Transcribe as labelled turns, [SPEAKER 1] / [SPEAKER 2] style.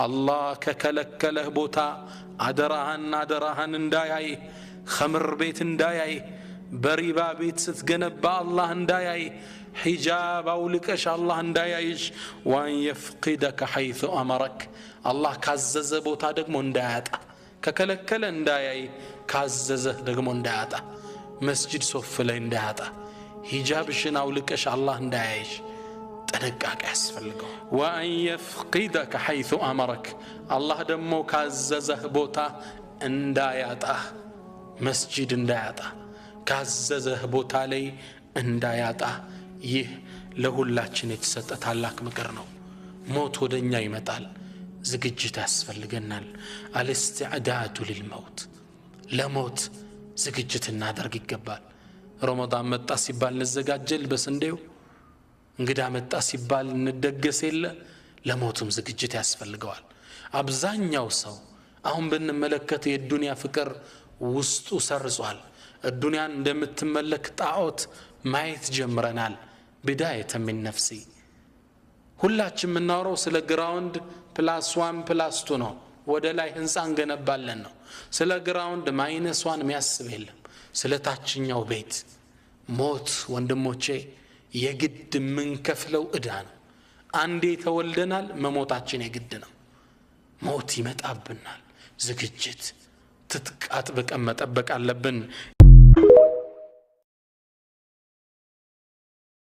[SPEAKER 1] አላህ ከከለከለህ ቦታ አደራህን እንዳያይ ኸምር ቤት እንዳያይ በሪባ ቤት ስትገነባ አላህ እንዳያይ ሒጃብ አውልቀሽ አላህ እንዳያይሽ ወአን የፍቂደከ ሐይሱ አመረክ አላህ ካዘዘ ቦታ ደግሞ እንዳያጣ ከከለከለ እንዳያይ ካዘዘህ ደግሞ እንዳያጣ መስጂድ ሶፍ ላይ እንዳያጣ ሒጃብሽን አውልቀሽ አላህ እንዳያይሽ ጥንቃቄ ያስፈልገው ወአን የፍቂደከ ሐይሱ አመረክ አላህ ደግሞ ካዘዘህ ቦታ እንዳያጣ መስጂድ እንዳያጣ ካዘዘህ ቦታ ላይ እንዳያጣ ይህ ለሁላችን የተሰጠ ታላቅ ምክር ነው ሞት ወደኛ ይመጣል ዝግጅት ያስፈልገናል አልስቲዕዳዱ ለልሞት ለሞት ዝግጅት እናደርግ ይገባል ረመዳን መጣ ሲባል እንዘጋጀል በስንዴው እንግዳ መጣ ሲባል እንደገስ የለ ለሞቱም ዝግጅት ያስፈልገዋል አብዛኛው ሰው አሁን ብንመለከት የዱንያ ፍቅር ውስጡ ሰርጿል الدنيا እንደምትመለክ ጣዖት ማየት ጀምረናል بدايه من نفسي ሁላችን ምናወራው ስለ ግራውንድ +1 +2 ነው ወደ ላይ ህንጻን ገነባለን ነው ስለ ግራውንድ -1 የሚያስብ የለም ስለ ታችኛው ቤት ሞት ወንድሞቼ የግድ ምን ከፍለው እዳ ነው አንዴ ተወልደናል መሞታችን የግድ ነው ሞት ይመጣብናል ዝግጅት تتقاط بقى مطبق አለብን